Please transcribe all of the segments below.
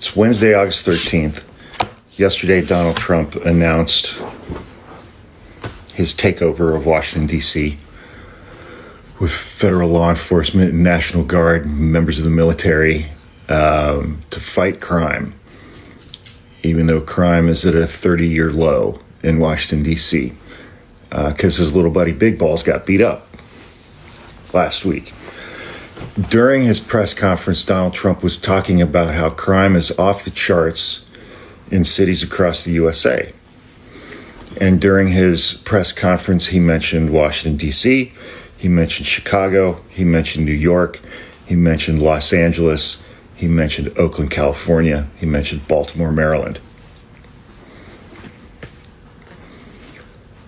It's Wednesday, August 13th. Yesterday, Donald Trump announced his takeover of Washington, D.C. with federal law enforcement and National Guard, members of the military, to fight crime, even though crime is at a 30-year low in Washington, D.C., because his little buddy Big Balls got beat up last week. During his press conference, Donald Trump was talking about how crime is off the charts in cities across the USA. And during his press conference, he mentioned Washington, D.C., he mentioned Chicago, he mentioned New York, he mentioned Los Angeles, he mentioned Oakland, California, he mentioned Baltimore, Maryland.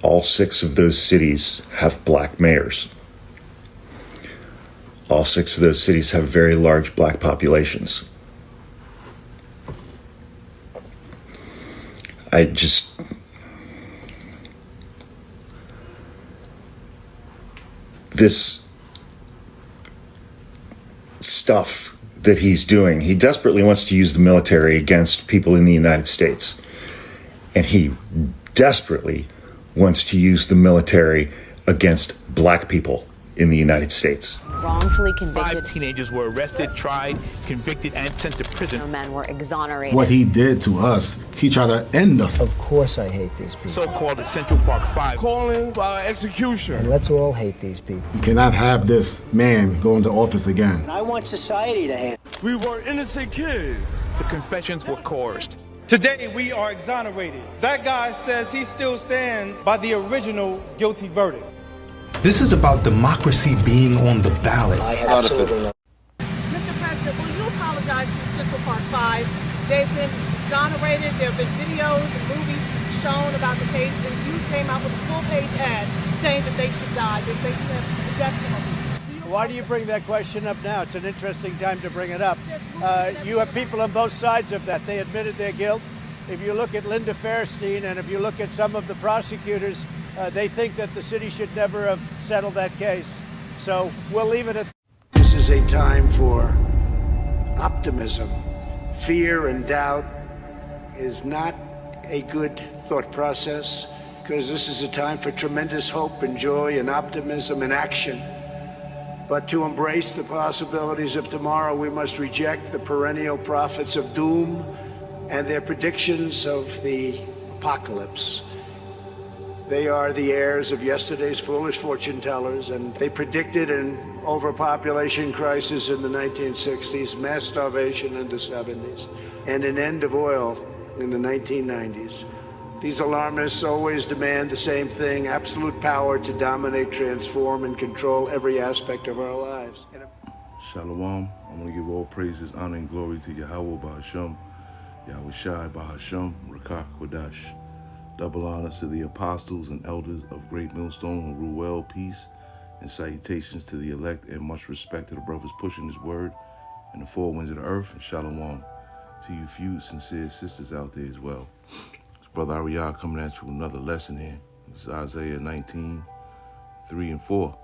All 6 of those cities have black mayors. All 6 of those cities have very large black populations. This stuff that he's doing, he desperately wants to use the military against people in the United States. And he desperately wants to use the military against black people in the United States. Wrongfully convicted. 5 teenagers were arrested, tried, convicted, and sent to prison. No men were exonerated. What he did to us, he tried to end us. Of course I hate these people. So-called Central Park 5. Calling for execution. And let's all hate these people. You cannot have this man go into office again. I want society to hate. We were innocent kids. The confessions were coerced. Today, we are exonerated. That guy says he still stands by the original guilty verdict. This is about democracy being on the ballot. I absolutely know. Mr. President, will you apologize to Central Park 5? They've been exonerated. There have been videos and movies shown about the case, and you came out with a full-page ad saying that they should die, that they should have the death penalty. Why do you bring that question up now? It's an interesting time to bring it up. You have people on both sides of that. They admitted their guilt. If you look at Linda Fairstein and if you look at some of the prosecutors, they think that the city should never have settled that case. So we'll leave it at that. This is a time for optimism. Fear and doubt is not a good thought process, because this is a time for tremendous hope and joy and optimism and action. But to embrace the possibilities of tomorrow, we must reject the perennial prophets of doom and their predictions of the apocalypse. They are the heirs of yesterday's foolish fortune tellers, and they predicted an overpopulation crisis in the 1960s, mass starvation in the 70s, and an end of oil in the 1990s. These alarmists always demand the same thing: absolute power to dominate, transform, and control every aspect of our lives. Shalom. I'm going to give all praises, honor, and glory to Yahweh Bahasham, Yahweh Shai Bahasham, Rakah Kodash. Double honors to the apostles and elders of Great Millstone who rule well, peace, and salutations to the elect, and much respect to the brothers pushing this word and the four winds of the earth, and shalom to you few sincere sisters out there as well. It's Brother Ariah coming at you with another lesson here. It's Isaiah 19, 3 and 4.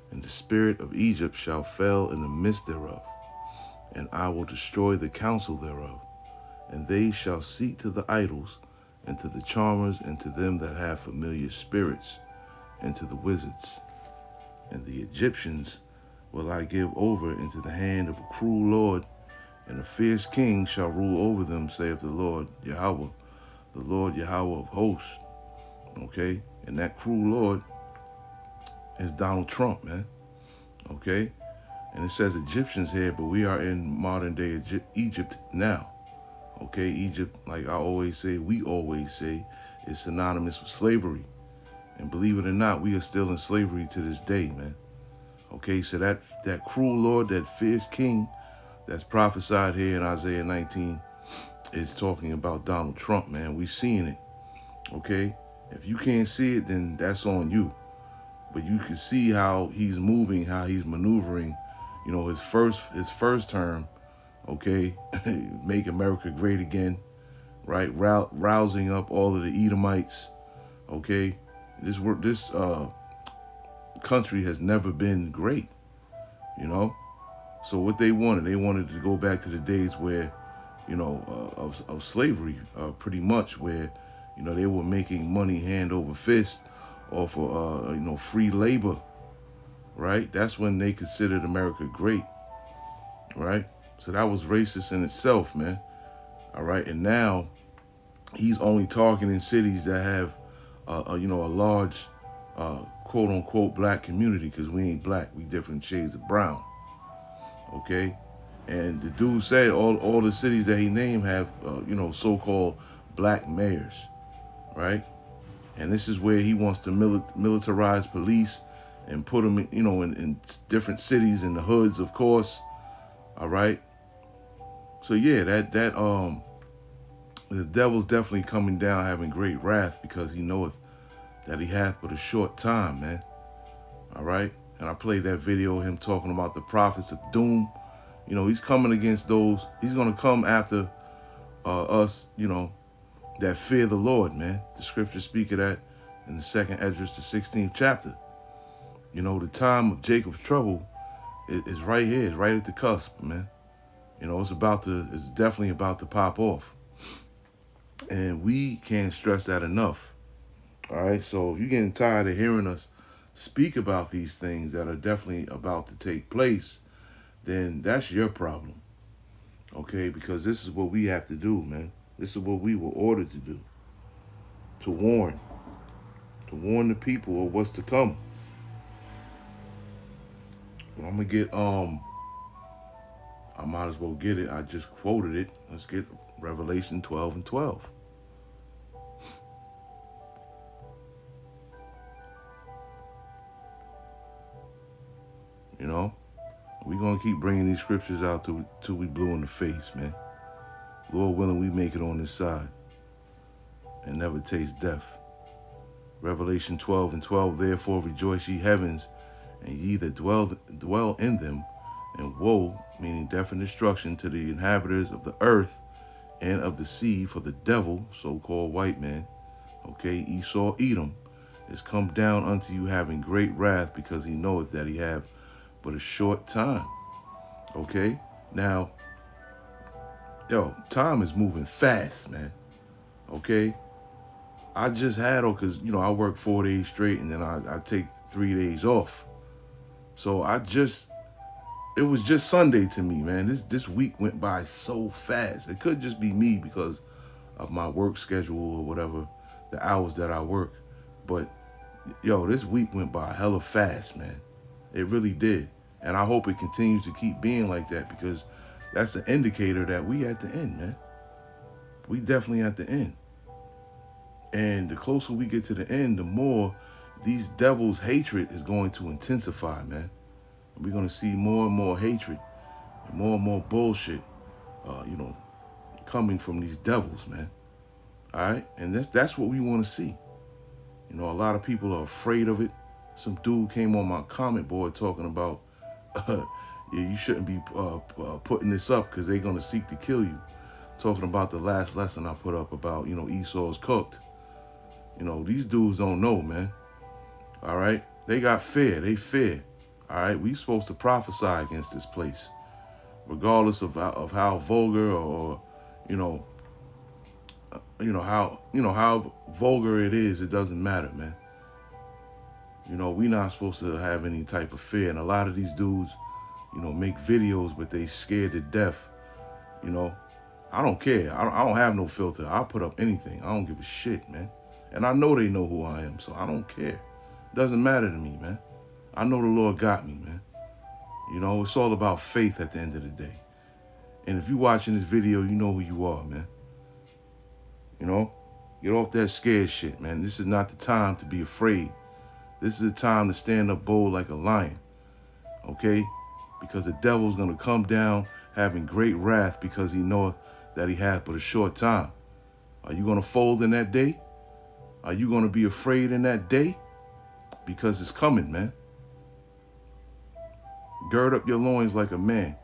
And the spirit of Egypt shall fail in the midst thereof, and I will destroy the counsel thereof, and they shall seek to the idols, and to the charmers, and to them that have familiar spirits, and to the wizards. And the Egyptians will I give over into the hand of a cruel lord, and a fierce king shall rule over them, saith the Lord Yahweh, the Lord Yahweh of hosts. Okay? And that cruel lord is Donald Trump, man. Okay? And it says Egyptians here, but we are in modern day Egypt now. Okay, Egypt, like I always say, we always say, is synonymous with slavery. And believe it or not, we are still in slavery to this day, man. Okay, so that cruel lord, that fierce king that's prophesied here in Isaiah 19 is talking about Donald Trump, man. We've seen it, okay? If you can't see it, then that's on you. But you can see how he's moving, how he's maneuvering, you know, his first term, okay, make America great again, right? Rousing up all of the Edomites, okay? This country has never been great, you know? So what they wanted to go back to the days where, of slavery, pretty much, where, they were making money hand over fist off of, free labor, right? That's when they considered America great, right? So that was racist in itself, man. All right, and now he's only talking in cities that have, a large, quote unquote, black community, because we ain't black, we different shades of brown. Okay, and the dude said all the cities that he named have, so-called black mayors, right? And this is where he wants to militarize police and put them, in different cities, in the hoods, of course. All right. So yeah, that the devil's definitely coming down, having great wrath, because he knoweth that he hath but a short time, man. All right. And I played that video of him talking about the prophets of doom. He's coming against those. He's going to come after us, that fear the Lord, man. The scriptures speak of that in the second Esdras, the 16th chapter. The time of Jacob's trouble is right here. It's right at the cusp, man. It's definitely about to pop off. And we can't stress that enough. All right. So if you're getting tired of hearing us speak about these things that are definitely about to take place, then that's your problem. Okay, because this is what we have to do, man. This is what we were ordered to do. To warn the people of what's to come. But I'm gonna get I might as well get it. I just quoted it. Let's get Revelation 12 and 12. We're going to keep bringing these scriptures out till we blue in the face, man. Lord willing, we make it on this side and never taste death. Revelation 12 and 12, therefore rejoice ye heavens, and ye that dwell in them, and woe, meaning death and destruction, to the inhabitants of the earth and of the sea, for the devil, so-called white man, okay, Esau, Edom, is come down unto you having great wrath, because he knoweth that he have but a short time. Okay? Now, time is moving fast, man. Okay? I just had, because, I work 4 days straight, and then I take 3 days off. So it was just Sunday to me, man. This week went by so fast. It could just be me because of my work schedule or whatever, the hours that I work. But, this week went by hella fast, man. It really did. And I hope it continues to keep being like that, because that's an indicator that we at the end, man. We definitely at the end. And the closer we get to the end, the more these devils' hatred is going to intensify, man. And we're going to see more and more hatred and more bullshit, coming from these devils, man. All right? And that's what we want to see. A lot of people are afraid of it. Some dude came on my comment board talking about, you shouldn't be putting this up because they're going to seek to kill you. Talking about the last lesson I put up about, Esau's cooked. These dudes don't know, man. All right? They got fear. They fear. All right? We supposed to prophesy against this place, regardless of how vulgar or, how vulgar it is. It doesn't matter, man. We not supposed to have any type of fear. And a lot of these dudes, make videos, but they scared to death. I don't care. I don't have no filter. I'll put up anything. I don't give a shit, man. And I know they know who I am, so I don't care. Doesn't matter to me, man. I know the Lord got me, man. It's all about faith at the end of the day. And if you're watching this video, you know who you are, man. Get off that scared shit, man. This is not the time to be afraid. This is the time to stand up bold like a lion, okay? Because the devil's going to come down having great wrath, because he knoweth that he hath but a short time. Are you going to fold in that day? Are you going to be afraid in that day? Because it's coming, man. Gird up your loins like a man.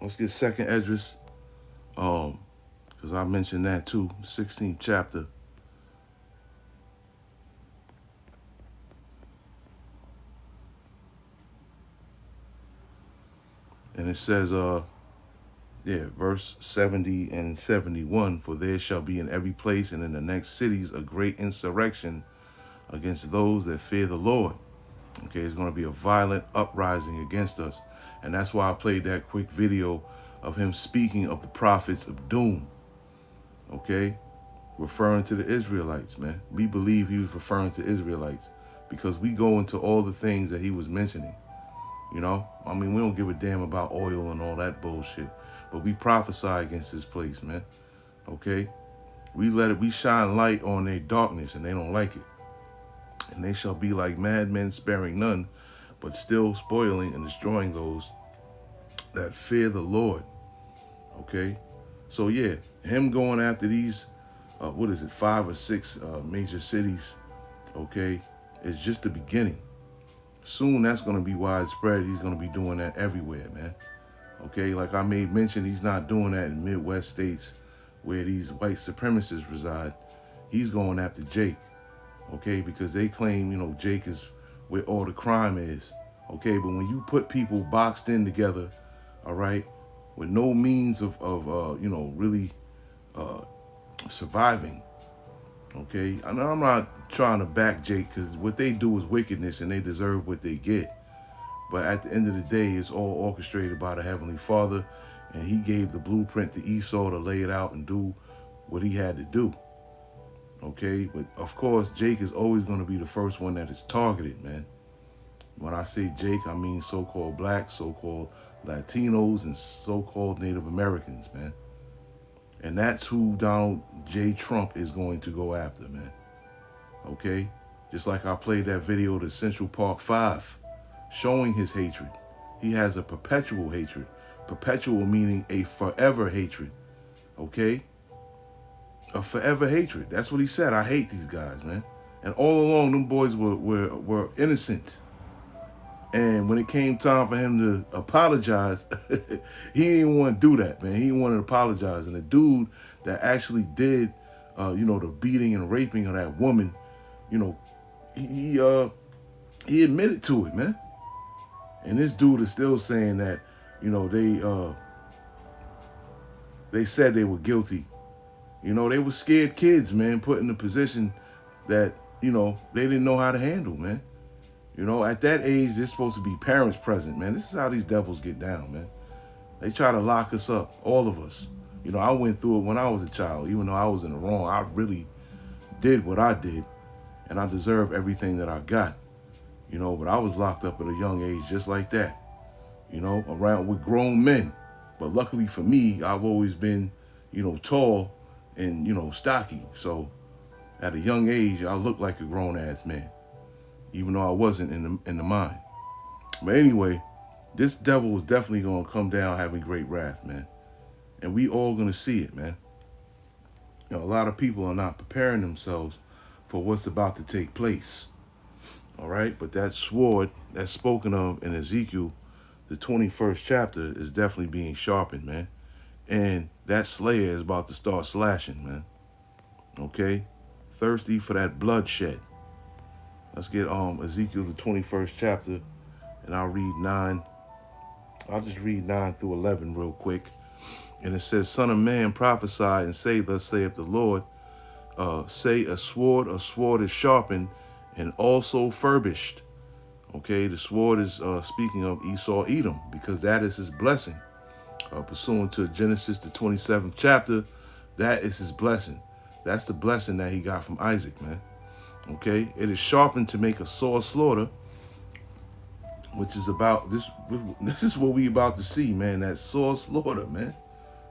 Let's get second Esdras, because I mentioned that too, 16th chapter. And it says, verse 70 and 71. For there shall be in every place and in the next cities a great insurrection against those that fear the Lord. Okay, it's going to be a violent uprising against us. And that's why I played that quick video of him speaking of the prophets of doom. Okay, referring to the Israelites, man. We believe he was referring to Israelites because we go into all the things that he was mentioning. You know, I mean, we don't give a damn about oil and all that bullshit, but we prophesy against this place, man. Okay, we shine light on their darkness and they don't like it. And they shall be like madmen, sparing none, but still spoiling and destroying those that fear the Lord. Okay, so yeah, him going after these, 5 or 6 major cities, okay, is just the beginning. Soon that's going to be widespread. He's going to be doing that everywhere, man. Okay, like I made mention, he's not doing that in Midwest states where these white supremacists reside. He's going after Jake, okay, because they claim, you know, Jake is where all the crime is, okay, but when you put people boxed in together, all right, with no means of really surviving, okay, I know I'm not trying to back Jake because what they do is wickedness and they deserve what they get. But at the end of the day, it's all orchestrated by the Heavenly Father, and he gave the blueprint to Esau to lay it out and do what he had to do. Okay, but of course, Jake is always going to be the first one that is targeted, man. When I say Jake, I mean so-called blacks, so-called Latinos, and so-called Native Americans, man. And that's who Donald J. Trump is going to go after, man. Okay? Just like I played that video to Central Park 5, showing his hatred. He has a perpetual hatred. Perpetual meaning a forever hatred. Okay? A forever hatred. That's what he said. I hate these guys, man. And all along, them boys were innocent. And when it came time for him to apologize, he didn't want to do that, man. He didn't want to apologize. And the dude that actually did, the beating and raping of that woman, you know, he admitted to it, man. And this dude is still saying that, you know, they said they were guilty. You know, they were scared kids, man, put in a position that, you know, they didn't know how to handle, man. You know, at that age, there's supposed to be parents present, man. This is how these devils get down, man. They try to lock us up, all of us. You know, I went through it when I was a child. Even though I was in the wrong, I really did what I did, and I deserve everything that I got. You know, but I was locked up at a young age just like that, you know, around with grown men. But luckily for me, I've always been, you know, tall and, you know, stocky. So at a young age, I looked like a grown-ass man, even though I wasn't in the mind. But anyway, this devil is definitely going to come down having great wrath, man. And we all going to see it, man. You know, a lot of people are not preparing themselves for what's about to take place. All right, but that sword that's spoken of in Ezekiel, the 21st chapter, is definitely being sharpened, man. And that slayer is about to start slashing, man. Okay? Thirsty for that bloodshed. Let's get Ezekiel, the 21st chapter, and I'll just read 9 through 11 real quick. And it says, Son of man, prophesy and say, thus saith the Lord, say a sword is sharpened, and also furbished. Okay, the sword is speaking of Esau Edom, because that is his blessing. Pursuant to Genesis, the 27th chapter, that is his blessing. That's the blessing that he got from Isaac, man. Okay, it is sharpened to make a sore slaughter, which is about this. This is what we about to see, man. That sore slaughter, man.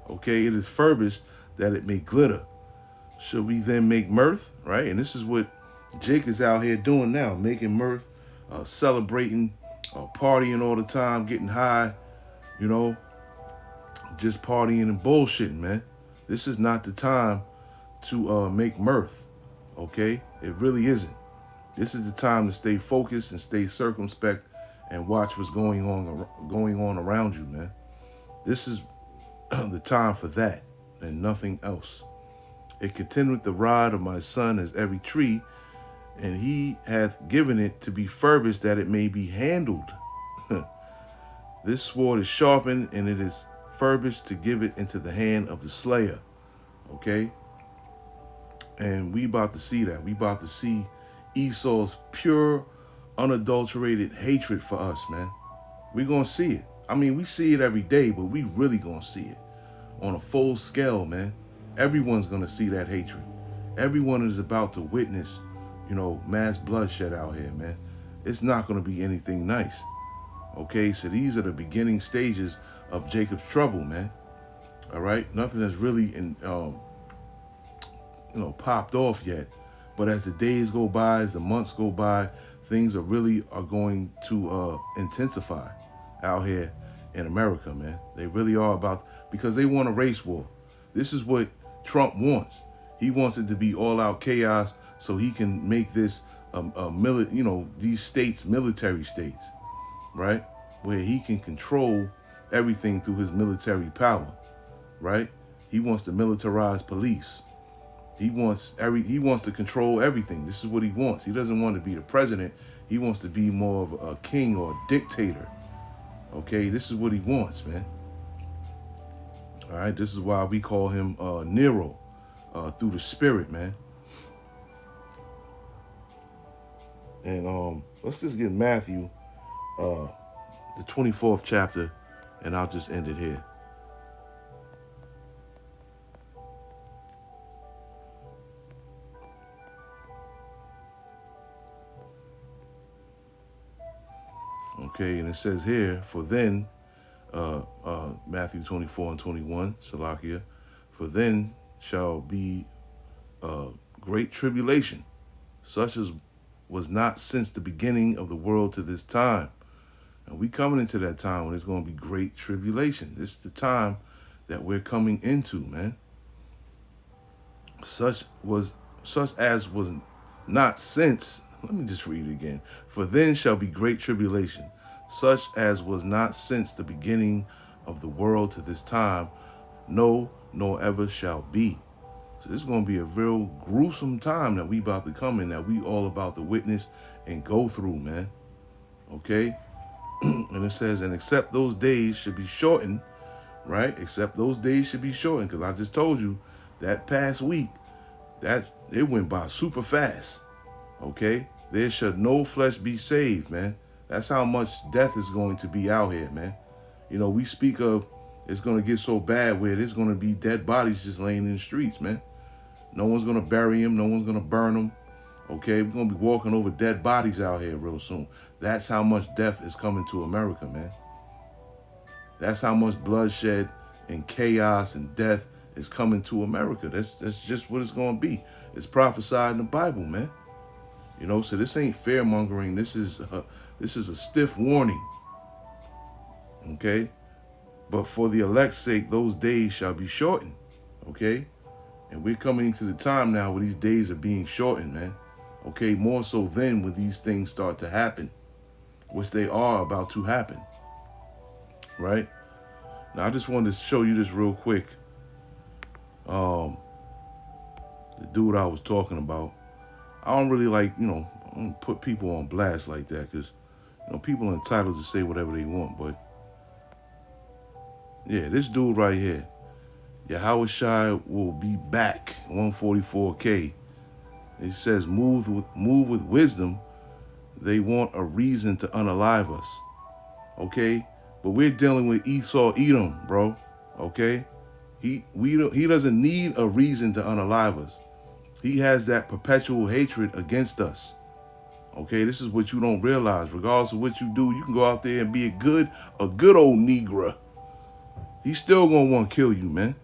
Okay, it is furbished that it may glitter. Should we then make mirth, right? And this is what Jake is out here doing now, making mirth, celebrating, partying all the time, getting high, you know, just partying and bullshitting, man. This is not the time to make mirth, okay? It really isn't. This is the time to stay focused and stay circumspect and watch what's going on around you, man. This is the time for that and nothing else. It continueth the rod of my son as every tree, and he hath given it to be furbished that it may be handled. This sword is sharpened, and it is furbished to give it into the hand of the slayer. Okay? And we about to see that. We about to see Esau's pure, unadulterated hatred for us, man. We're going to see it. I mean, we see it every day, but we really going to see it on a full scale, man. Everyone's going to see that hatred. Everyone is about to witness, mass bloodshed out here, man. It's not going to be anything nice. Okay, so these are the beginning stages of Jacob's trouble, man. All right, nothing has really popped off yet. But as the days go by, as the months go by, things are going to intensify out here in America, man. They really are because they want a race war. This is what Trump wants. He wants it to be all out chaos so he can make this these states military states, right? Where he can control everything through his military power, right? He wants to militarize police. He wants to control everything. This is what he wants. He doesn't want to be the president. He wants to be more of a king or a dictator. Okay, this is what he wants, man. All right, this is why we call him Nero, through the spirit, man. And let's just get Matthew, the 24th chapter, and I'll just end it here. Okay, and it says here, for then, Matthew 24 and 21, Salakia, for then shall be great tribulation, such as was not since the beginning of the world to this time. And we coming into that time when there's going to be great tribulation. This is the time that we're coming into, man. Such as was not since, let me just read it again. For then shall be great tribulation, such as was not since the beginning of the world to this time, no, nor ever shall be. So this is going to be a real gruesome time that we about to come in, that we all about to witness and go through, man. Okay? And it says, and except those days should be shortened, right? Except those days should be shortened, because I just told you that past week, it went by super fast. Okay? There should no flesh be saved, man. That's how much death is going to be out here, man. We speak of it's going to get so bad where there's going to be dead bodies just laying in the streets, man. No one's going to bury them. No one's going to burn them. Okay? We're going to be walking over dead bodies out here real soon. That's how much death is coming to America, man. That's how much bloodshed and chaos and death is coming to America. That's just what it's going to be. It's prophesied in the Bible, man. So this ain't fear mongering. This is a stiff warning. Okay? But for the elect's sake, those days shall be shortened. Okay? And we're coming into the time now where these days are being shortened, man. Okay? More so then when these things start to happen, which they are about to happen. Right? Now, I just wanted to show you this real quick. The dude I was talking about. I don't really like, I don't put people on blast like that, because, people are entitled to say whatever they want. But, yeah, this dude right here, Yahweh Shai will be back, 144K. It says, move with wisdom. They want a reason to unalive us. Okay? But we're dealing with Esau Edom, bro. Okay? He doesn't need a reason to unalive us. He has that perpetual hatred against us. Okay, this is what you don't realize. Regardless of what you do, you can go out there and be a good old Negro. He's still gonna want to kill you, man.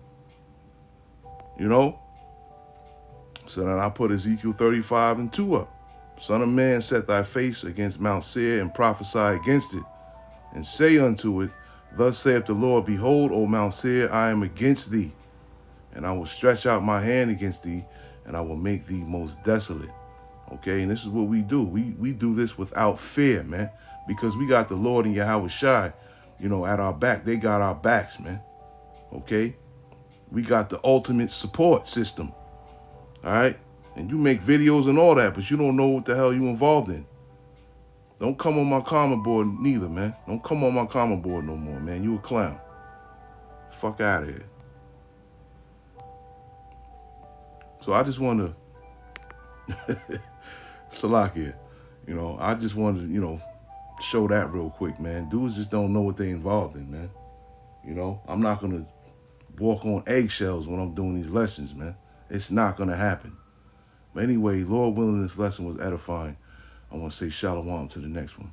So then I put Ezekiel 35 and 2 up. Son of man, set thy face against Mount Seir and prophesy against it, and say unto it, thus saith the Lord, behold, O Mount Seir, I am against thee, and I will stretch out my hand against thee, and I will make thee most desolate. Okay, and this is what we do. We do this without fear, man, because we got the Lord and Yahweh Shai, at our back. They got our backs, man. Okay? We got the ultimate support system. All right? And you make videos and all that, but you don't know what the hell you involved in. Don't come on my comment board neither, man. Don't come on my comment board no more, man. You a clown. Fuck out of here. So I just want to, Salakia, you know, I just wanted to, you know, show that real quick, man. Dudes just don't know what they involved in, man. You know, I'm not going to walk on eggshells when I'm doing these lessons, man. It's not going to happen. But anyway, Lord willing, this lesson was edifying. I want to say shalom to the next one.